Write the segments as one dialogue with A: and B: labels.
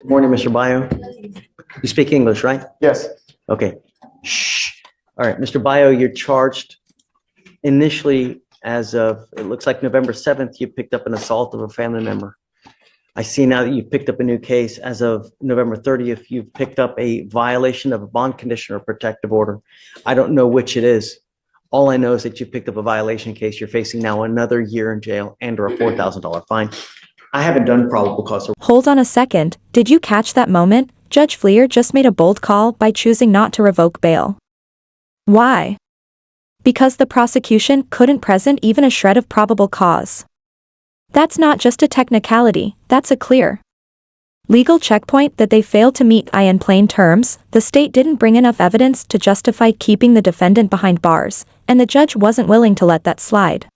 A: Good morning, Mr. Bio. You speak English, right?
B: Yes.
A: Okay. Shh. All right, Mr. Bio, you're charged initially as of, it looks like November 7th, you picked up an assault of a family member. I see now that you've picked up a new case. As of November 30th, you've picked up a violation of a bond condition or protective order. I don't know which it is. All I know is that you picked up a violation case. You're facing now another year in jail and or a $4,000 fine. I haven't done probable cause.
C: Hold on a second, did you catch that moment? Judge Fleischer just made a bold call by choosing not to revoke bail. Why? Because the prosecution couldn't present even a shred of probable cause. That's not just a technicality, that's a clear legal checkpoint that they failed to meet. In plain terms, the state didn't bring enough evidence to justify keeping the defendant behind bars, and the judge wasn't willing to let that slide.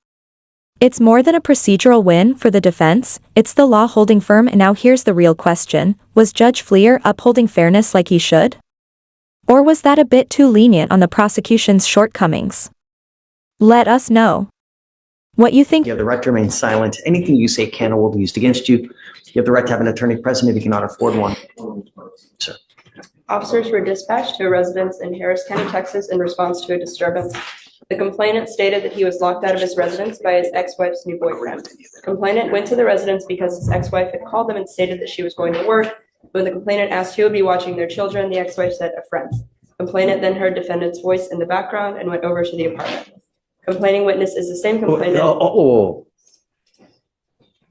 C: It's more than a procedural win for the defense, it's the law holding firm. And now here's the real question, was Judge Fleischer upholding fairness like he should? Or was that a bit too lenient on the prosecution's shortcomings? Let us know what you think.
A: You have the right to remain silent. Anything you say can or will be used against you. You have the right to have an attorney present if you cannot afford one. Sir.
D: Officers were dispatched to a residence in Harris County, Texas in response to a disturbance. The complainant stated that he was locked out of his residence by his ex-wife's new boyfriend. Complainant went to the residence because his ex-wife had called them and stated that she was going to work. When the complainant asked who would be watching their children, the ex-wife said a friend. Complainant then heard defendant's voice in the background and went over to the apartment. Complaining witness is the same complainant.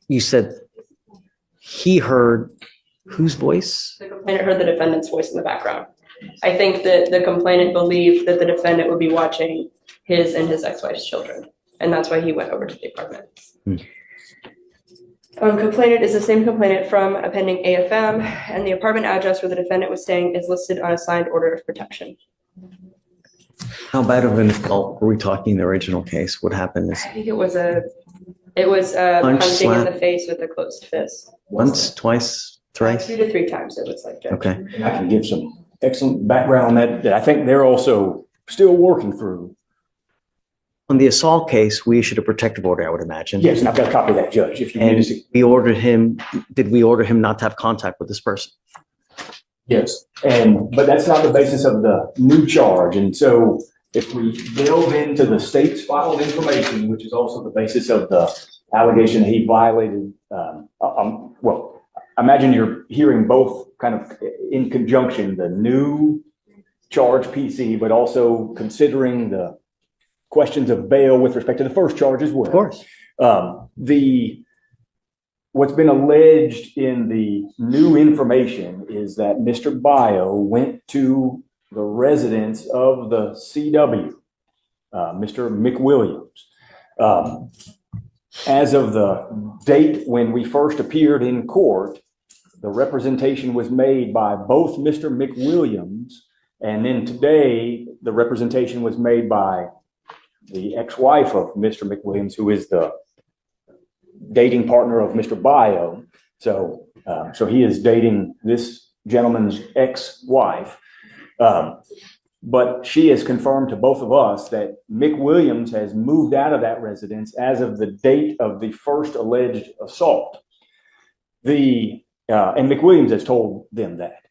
A: You said he heard whose voice?
D: The complainant heard the defendant's voice in the background. I think that the complainant believed that the defendant would be watching his and his ex-wife's children, and that's why he went over to the apartment. Complainant is the same complainant from a pending AFM, and the apartment address where the defendant was staying is listed on a signed order of protection.
A: How bad of an assault were we talking in the original case? What happened is
D: I think it was punching in the face with a closed fist.
A: once, twice, thrice?
D: 2 to 3 times, it looks like, Judge.
A: Okay.
B: And I can give some excellent background on that I think they're also still working through.
A: On the assault case, we issued a protective order, I would imagine.
B: Yes, and I've got a copy of that, Judge, if you need to
A: And
B: see.
A: we ordered him, did we order him not to have contact with this person?
B: Yes, but that's not the basis of the new charge. And so if we delve into the state's filed information, which is also the basis of the allegation that he violated, well, imagine you're hearing both kind of in conjunction, the new charge PC, but also considering the questions of bail with respect to the first charge as well.
A: Of course.
B: What's been alleged in the new information is that Mr. Bio went to the residence of the CW, Mr. McWilliams. As of the date when we first appeared in court, the representation was made by both Mr. McWilliams, and then today the representation was made by the ex-wife of Mr. McWilliams, who is the dating partner of Mr. Bio. So he is dating this gentleman's ex-wife. But she has confirmed to both of us that McWilliams has moved out of that residence as of the date of the first alleged assault. And McWilliams has told them that.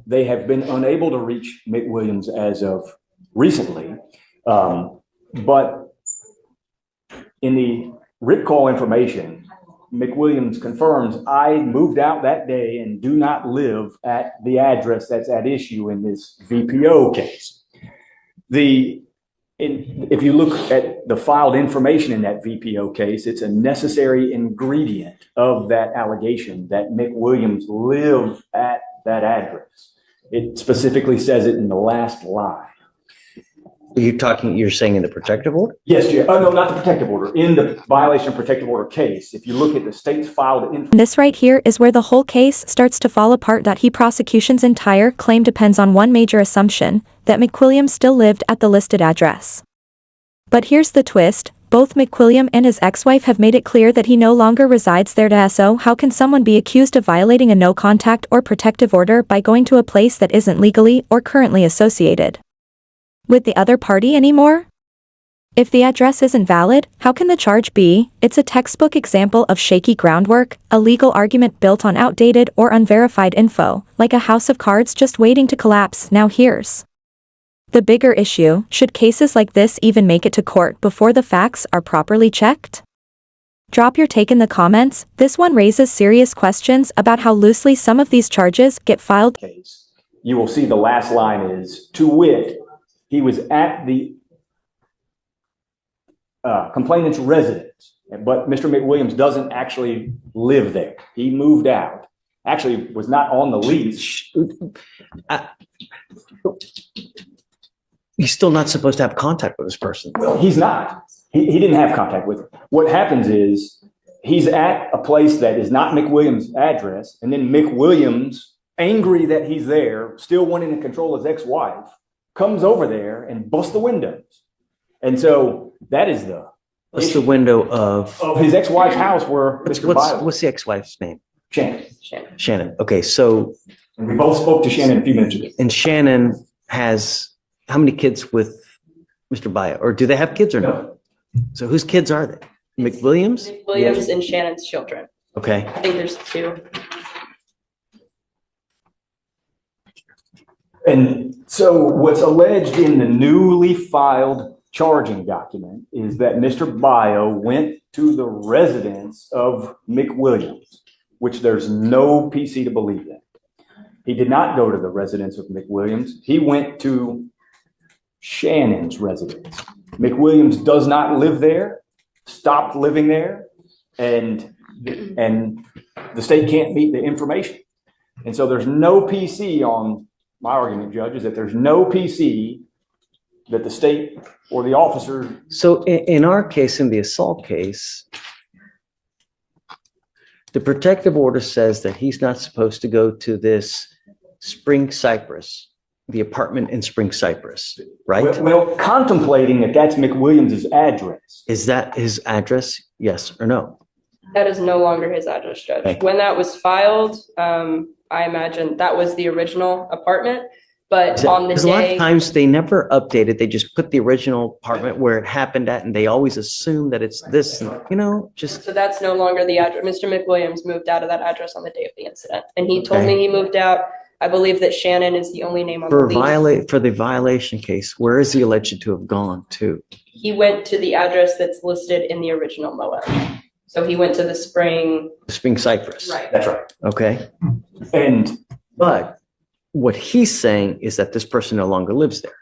B: They have been unable to reach McWilliams as of recently. But in the RIP call information, McWilliams confirms, I moved out that day and do not live at the address that's at issue in this VPO case. If you look at the filed information in that VPO case, it's a necessary ingredient of that allegation that McWilliams lived at that address. It specifically says it in the last line.
A: You're saying in the protective order?
B: Yes, Jay. Oh, no, not the protective order. In the violation of protective order case, if you look at the state's filed information.
C: This right here is where the whole case starts to fall apart. That he prosecution's entire claim depends on one major assumption, that McWilliams still lived at the listed address. But here's the twist, both McWilliam and his ex-wife have made it clear that he no longer resides there. So how can someone be accused of violating a no contact or protective order by going to a place that isn't legally or currently associated with the other party anymore? If the address isn't valid, how can the charge be? It's a textbook example of shaky groundwork, a legal argument built on outdated or unverified info, like a house of cards just waiting to collapse. Now here's the bigger issue: should cases like this even make it to court before the facts are properly checked? Drop your take in the comments. This one raises serious questions about how loosely some of these charges get filed.
B: Case, you will see the last line is, to wit, he was at the complainant's residence, but Mr. McWilliams doesn't actually live there. He moved out. Actually, was not on the lease.
A: He's still not supposed to have contact with this person.
B: Well, he's not. He didn't have contact with him. What happens is he's at a place that is not McWilliams' address, and then McWilliams, angry that he's there, still wanting to control his ex-wife, comes over there and busts the windows. And so that is
A: What's the window of
B: his ex-wife's house where Mr. Biles.
A: what's the ex-wife's name?
B: Shannon.
A: Shannon. Okay, so
B: And we both spoke to Shannon a few minutes ago.
A: and Shannon has how many kids with Mr. Bio? Or do they have kids or no? So whose kids are they? McWilliams?
D: Williams and Shannon's children.
A: Okay.
D: I think there's two.
B: And so what's alleged in the newly filed charging document is that Mr. Bio went to the residence of McWilliams, which there's no PC to believe that. He did not go to the residence of McWilliams. He went to Shannon's residence. McWilliams does not live there, stopped living there, and the state can't meet the information. And so there's no PC on my argument, Judge, is that there's no PC that the state or the officer.
A: So in our case, in the assault case, the protective order says that he's not supposed to go to this Spring Cypress, the apartment in Spring Cypress, right?
B: Well, contemplating that that's McWilliams' address.
A: Is that his address? Yes or no?
D: That is no longer his address, Judge.
A: Okay.
D: When that was filed, I imagine that was the original apartment, but on the
A: Because a lot of
D: day,
A: times they never updated. They just put the original apartment where it happened at, and they always assume that it's this, just.
D: so that's no longer the address. Mr. McWilliams moved out of that address on the day of the incident, and he told me he moved out. I believe that Shannon is the only name on the lease.
A: For the violation case, where is he alleged to have gone to?
D: He went to the address that's listed in the original MOA. So he went to the Spring.
A: Spring Cypress.
D: Right.
B: That's right.
A: Okay.
B: And
A: But what he's saying is that this person no longer lives there.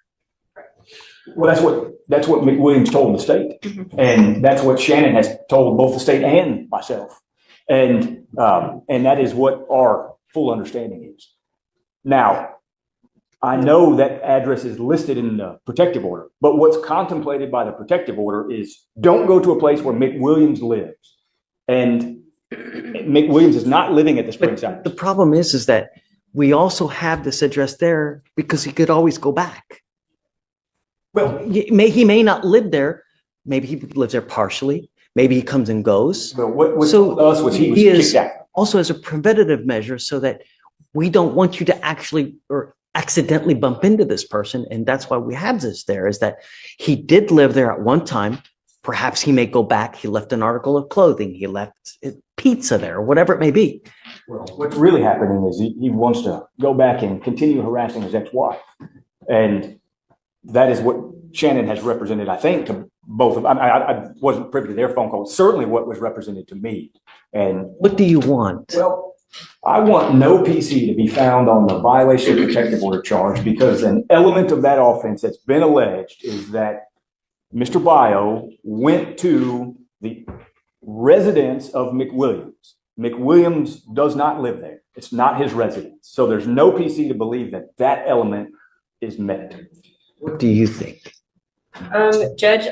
B: well, that's what McWilliams told the state. And that's what Shannon has told both the state and myself. And that is what our full understanding is. Now, I know that address is listed in the protective order, but what's contemplated by the protective order is don't go to a place where McWilliams lives. And McWilliams is not living at the Spring Cypress.
A: The problem is that we also have this address there because he could always go back.
B: Well,
A: He may not live there. Maybe he lives there partially. Maybe he comes and goes.
B: but what
A: So
B: told us was he was
A: he is
B: kicked out.
A: also as a preventative measure so that we don't want you to actually or accidentally bump into this person. And that's why we have this there, is that he did live there at one time. Perhaps he may go back. He left an article of clothing. He left pizza there, or whatever it may be.
B: Well, what's really happening is he wants to go back and continue harassing his ex-wife. And that is what Shannon has represented, I think, to both of them. I wasn't privy to their phone call. Certainly what was represented to me. And
A: What do you want?
B: well, I want no PC to be found on the violation of protective order charge because an element of that offense that's been alleged is that Mr. Bio went to the residence of McWilliams. McWilliams does not live there. It's not his residence. So there's no PC to believe that that element is met.
A: What do you think?
D: Judge,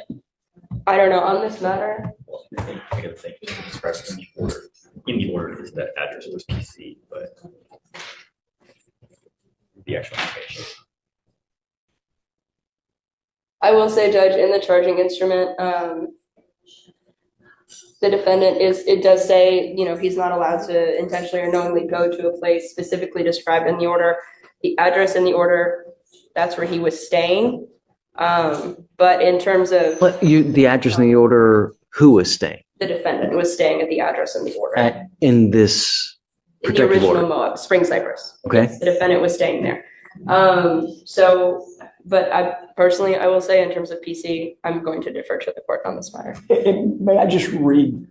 D: I don't know on this matter.
E: I gotta think it's expressed in the order. In the order is that address was PC, but the actual information.
D: I will say, Judge, in the charging instrument, the defendant it does say, he's not allowed to intentionally or knowingly go to a place specifically described in the order. The address in the order, that's where he was staying. But in terms of
A: But the address in the order, who was staying
D: the defendant was staying at the address in the order.
A: in this
D: In the
A: protective
D: original
A: order?
D: Moab, Spring Cypress.
A: Okay.
D: Yes, the defendant was staying there. But I will say in terms of PC, I'm going to defer to the court on this matter.
B: And may I just read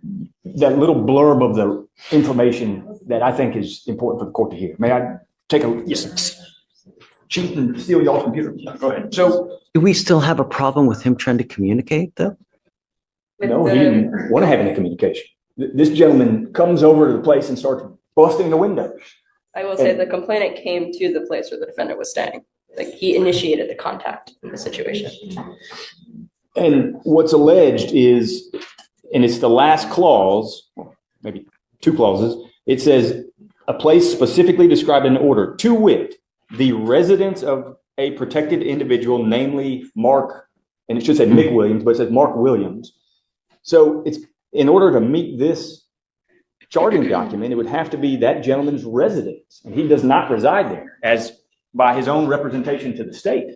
B: that little blurb of the information that I think is important for the court to hear? May I take a cheat and steal y'all's computer? Go ahead. So,
A: Do we still have a problem with him trying to communicate though?
D: With
B: no, he
D: the-
B: didn't want to have any communication. This gentleman comes over to the place and starts busting the windows.
D: I will say the complainant came to the place where the defendant was staying. Like he initiated the contact in the situation.
B: And what's alleged is, and it's the last clause, maybe two clauses, it says a place specifically described in the order, to wit, the residence of a protected individual, namely Mark, and it should say Mick Williams, but it says Mark Williams. So it's in order to meet this charging document, it would have to be that gentleman's residence, and he does not reside there, as by his own representation to the state.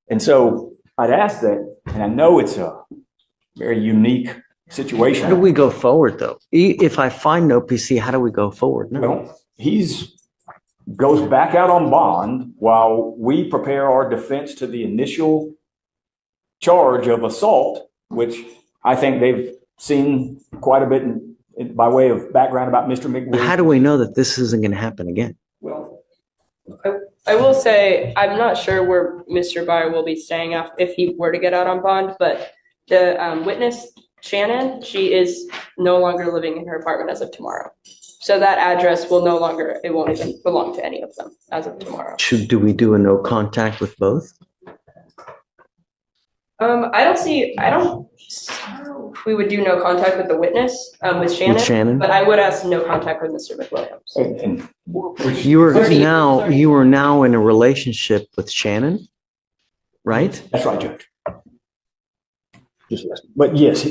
B: And so I'd ask that, and I know it's a very unique situation.
A: How do we go forward though? If I find no PC, how do we go forward? No.
B: Well, goes back out on bond while we prepare our defense to the initial charge of assault, which I think they've seen quite a bit by way of background about Mr.
A: But
B: McWilliams.
A: how do we know that this isn't going to happen again?
B: Well,
D: I will say, I'm not sure where Mr. Byer will be staying if he were to get out on bond, but the witness, Shannon, she is no longer living in her apartment as of tomorrow. So that address will no longer, it won't even belong to any of them as of tomorrow.
A: Do we do a no contact with both?
D: We would do no contact with the witness, with Shannon.
A: With Shannon?
D: But I would ask no contact with Mr. McWilliams.
B: and
A: You are now in a relationship with Shannon, right?
B: that's right, Judge. Just listen. But yes,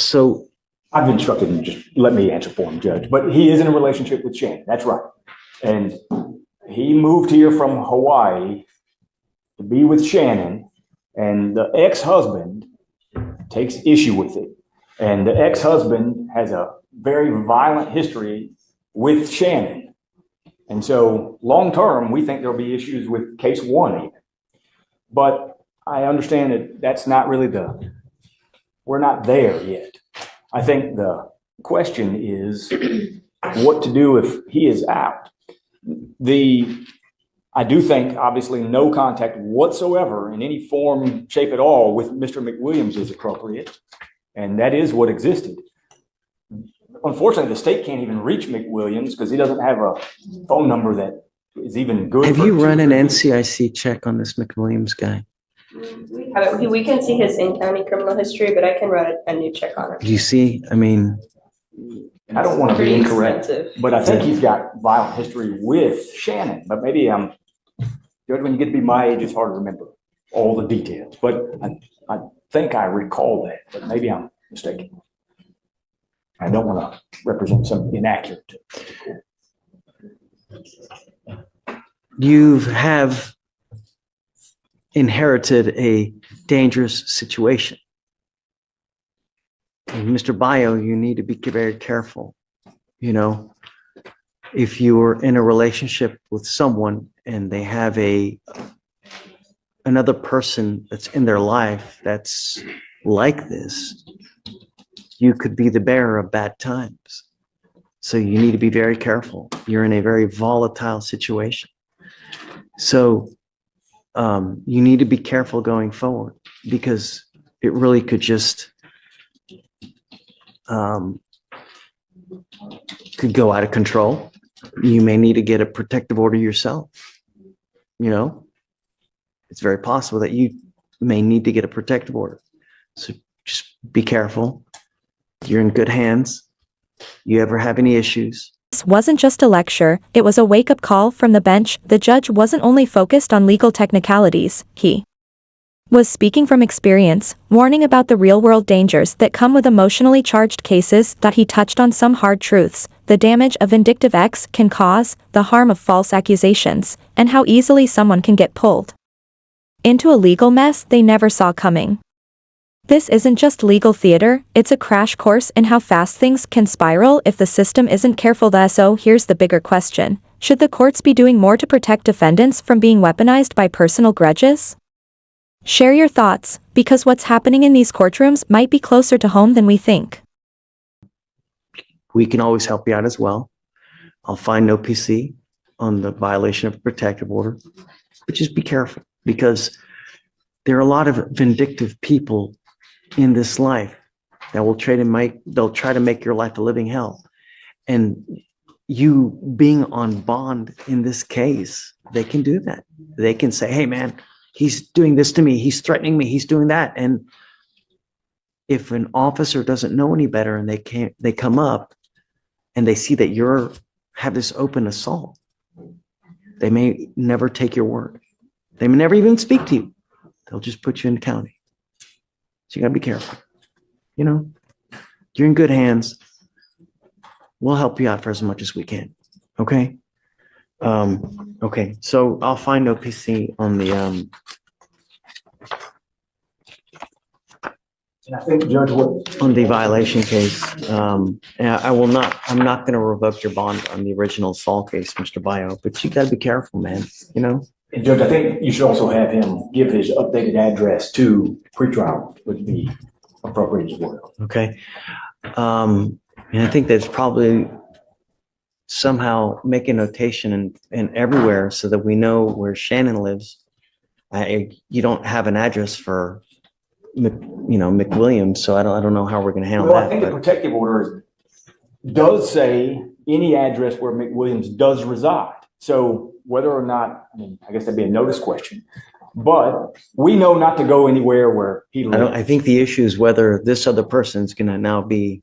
A: So
B: I've instructed him, just let me answer for him, Judge. But he is in a relationship with Shannon. That's right. And he moved here from Hawaii to be with Shannon, and the ex-husband takes issue with it. And the ex-husband has a very violent history with Shannon. And so long-term, we think there'll be issues with case one even. But I understand that that's not really we're not there yet. I think the question is what to do if he is out. I do think, obviously, no contact whatsoever in any form, shape at all with Mr. McWilliams is appropriate, and that is what existed. Unfortunately, the state can't even reach McWilliams because he doesn't have a phone number that is even good.
A: have you run an NCIC check on this McWilliams guy?
D: We can see his in-county criminal history, but I can run a new check on it.
A: Do you see? I mean,
B: And I don't want to be
D: Pretty
B: incorrect,
D: expensive.
B: but I think he's got violent history with Shannon. But maybe Judge, when you get to be my age, it's hard to remember all the details. But I think I recall that, but maybe I'm mistaken. I don't want to represent something inaccurate.
A: you have inherited a dangerous situation. And Mr. Bio, you need to be very careful. You know, if you are in a relationship with someone and they have another person that's in their life that's like this, you could be the bearer of bad times. So you need to be very careful. You're in a very volatile situation. So you need to be careful going forward because it really could just could go out of control. You may need to get a protective order yourself. You know, it's very possible that you may need to get a protective order. So just be careful. You're in good hands. You ever have any issues?
C: This wasn't just a lecture, it was a wake-up call from the bench. The judge wasn't only focused on legal technicalities, he was speaking from experience, warning about the real-world dangers that come with emotionally charged cases. That he touched on some hard truths, the damage a vindictive ex can cause, the harm of false accusations, and how easily someone can get pulled into a legal mess they never saw coming. This isn't just legal theater, it's a crash course in how fast things can spiral if the system isn't careful. So here's the bigger question. Should the courts be doing more to protect defendants from being weaponized by personal grudges? Share your thoughts, because what's happening in these courtrooms might be closer to home than we think.
A: We can always help you out as well. I'll find no PC on the violation of a protective order, but just be careful, because there are a lot of vindictive people in this life that will they'll try to make your life a living hell. And you being on bond in this case, they can do that. They can say, hey man, he's doing this to me, he's threatening me, he's doing that. And if an officer doesn't know any better and they come up and they see that have this open assault, they may never take your word. They may never even speak to you. They'll just put you in county. So you gotta be careful. You know, you're in good hands. We'll help you out for as much as we can. Okay. Okay. So I'll find no PC on the,
B: And I think, Judge,
A: on the violation case. And I'm not going to revoke your bond on the original assault case, Mr. Bio, but you gotta be careful, man. You know?
B: And Judge, I think you should also have him give his updated address to pretrial would be appropriate as well.
A: Okay. And I think that's probably somehow make a notation in everywhere so that we know where Shannon lives. You don't have an address for, McWilliams, so I don't know how we're going to handle
B: Well, I
A: that.
B: think the protective order does say any address where McWilliams does reside. So whether or not, I guess that'd be a notice question, but we know not to go anywhere where he lives.
A: I think the issue is whether this other person's going to now be,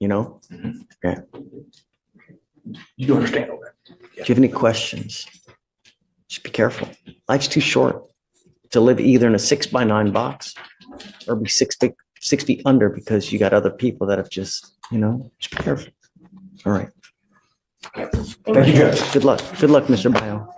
A: Okay.
B: You do understand all that?
A: Do you have any questions? Just be careful. Life's too short to live either in a 6x9 box or be 6 feet under because you got other people that have just be careful. All right.
B: Thank you, Judge.
A: Good luck. Good luck, Mr. Bio.